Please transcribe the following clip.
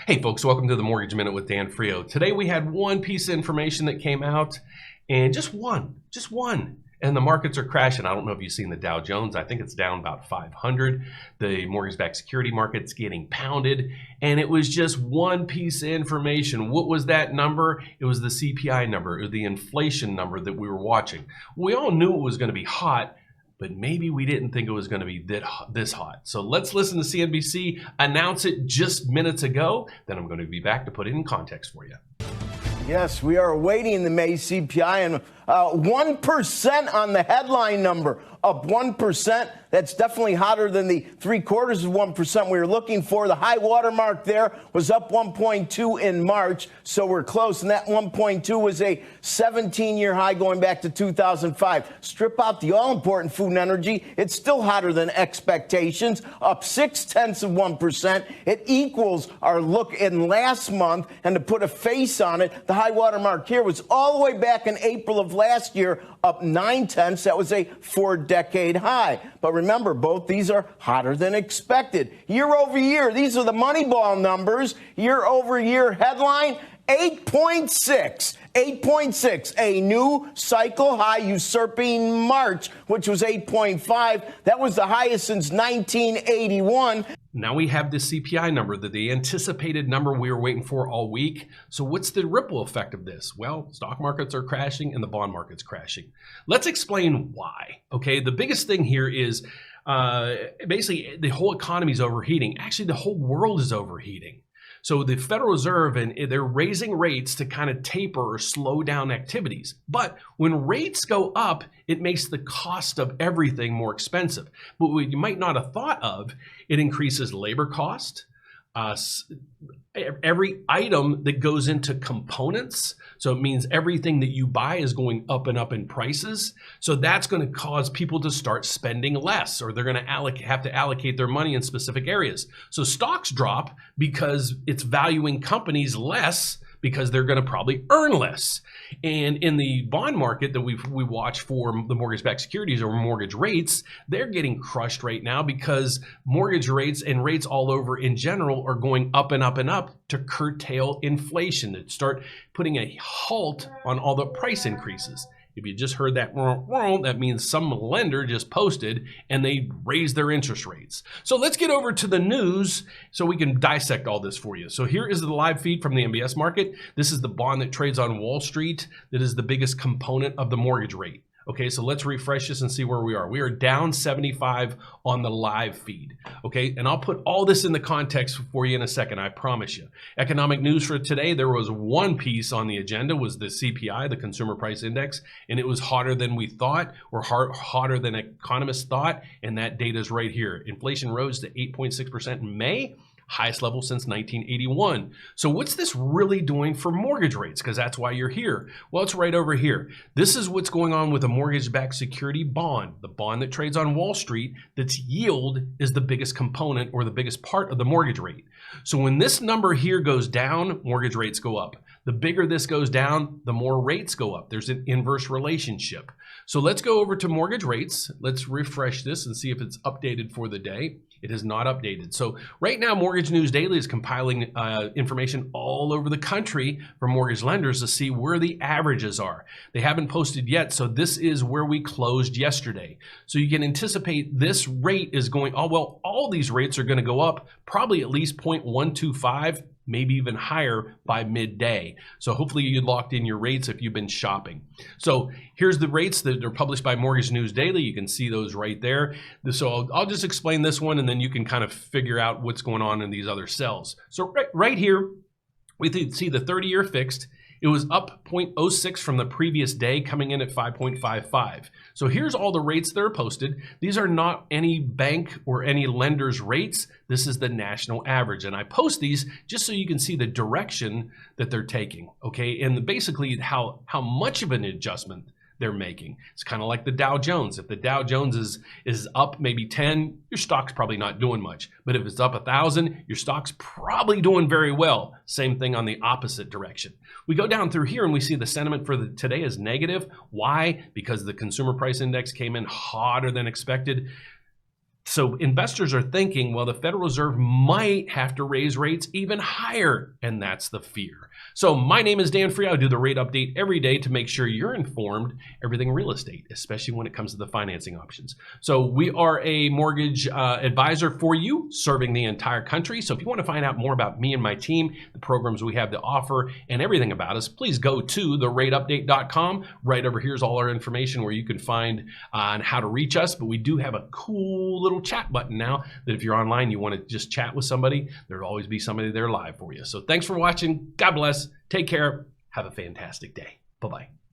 Hey folks, welcome to the Mortgage Minute with Dan Frio. Today we had one piece of information that came out, and just one, and the markets are crashing. I don't know if you've seen the Dow Jones. I think it's down about 500. The mortgage-backed security market's getting pounded, and it was just one piece of information. What was that number? It was the CPI number, or the inflation number that we were watching. We all knew it was going to be hot, but maybe we didn't think it was going to be this hot. So let's listen to CNBC announce it just minutes ago. Then I'm going to be back to put it in context for you. Yes, we are awaiting the May CPI, and 1% on the headline number, up 1%. That's definitely hotter than the 0.75% we were looking for. The high water mark there was up 1.2 in March, so we're close. And that 1.2 was a 17-year high going back to 2005. Strip out the all-important food and energy, it's still hotter than expectations, up 0.6%. It equals our look in last month, and to put a face on it, the high water mark here was all the way back in April of last year, up 0.9. That was a 4-decade high. But remember, both these are hotter than expected. Year over year, these are the Moneyball numbers. Year over year headline, 8.6. 8.6, a new cycle high, usurping March, which was 8.5. That was the highest since 1981. Now we have the CPI number, the anticipated number we were waiting for all week. So what's the ripple effect of this? Well, stock markets are crashing and the bond market's crashing. Let's explain why. Okay, the biggest thing here is basically the whole economy is overheating. Actually, the whole world is overheating. So the Federal Reserve, and they're raising rates to kind of taper or slow down activities. But when rates go up, it makes the cost of everything more expensive. But what you might not have thought of, it increases labor cost. Every item that goes into components, so it means everything that you buy is going up and up in prices. So that's going to cause people to start spending less, or they're going to have to allocate their money in specific areas. So stocks drop because it's valuing companies less, because they're going to probably earn less. And in the bond market that we watch for the mortgage-backed securities or mortgage rates, they're getting crushed right now because mortgage rates and rates all over in general are going up and up and up to curtail inflation, to start putting a halt on all the price increases. If you just heard that, that means some lender just posted and they raised their interest rates. So let's get over to the news so we can dissect all this for you. So here is the live feed from the MBS market. This is the bond that trades on Wall Street. That is the biggest component of the mortgage rate. Okay, so let's refresh this and see where we are. We are down 75 on the live feed. Okay, and I'll put all this in the context for you in a second, I promise you. Economic news for today, there was one piece on the agenda, was the CPI, the Consumer Price Index, and it was hotter than we thought, or hotter than economists thought, and that data is right here. Inflation rose to 8.6% in May. Highest level since 1981. So what's this really doing for mortgage rates? Because that's why you're here. Well, it's right over here. This is what's going on with a mortgage-backed security bond, the bond that trades on Wall Street, that's yield is the biggest component or the biggest part of the mortgage rate. So when this number here goes down, mortgage rates go up. The bigger this goes down, the more rates go up. There's an inverse relationship. So let's go over to mortgage rates. Let's refresh this and see if it's updated for the day. It is not updated. So right now, Mortgage News Daily is compiling information all over the country for mortgage lenders to see where the averages are. They haven't posted yet, so this is where we closed yesterday. So you can anticipate this rate is going, oh, well, all these rates are going to go up probably at least 0.125, maybe even higher by midday. So hopefully you locked in your rates if you've been shopping. So here's the rates that are published by Mortgage News Daily. You can see those right there. So I'll just explain this one, and then you can kind of figure out what's going on in these other cells. So right here, we see the 30-year fixed. It was up 0.06 from the previous day, coming in at 5.55. So here's all the rates that are posted. These are not any bank or any lender's rates. This is the national average. And I post these just so you can see the direction that they're taking, okay? And basically how much of an adjustment they're making. It's kind of like the Dow Jones. If the Dow Jones is up maybe 10, your stock's probably not doing much. But if it's up 1,000, your stock's probably doing very well. Same thing on the opposite direction. We go down through here and we see the sentiment for today is negative. Why? Because the Consumer Price Index came in hotter than expected. So investors are thinking, well, the Federal Reserve might have to raise rates even higher, and that's the fear. So my name is Dan Frio. I do the rate update every day to make sure you're informed everything real estate, especially when it comes to the financing options. So we are a mortgage advisor for you, serving the entire country. So if you want to find out more about me and my team, the programs we have to offer, and everything about us, please go to therateupdate.com. Right over here is all our information where you can find on how to reach us. But we do have a cool little chat button now that if you're online, you want to just chat with somebody, there'll always be somebody there live for you. So thanks for watching. God bless. Take care. Have a fantastic day. Bye-bye.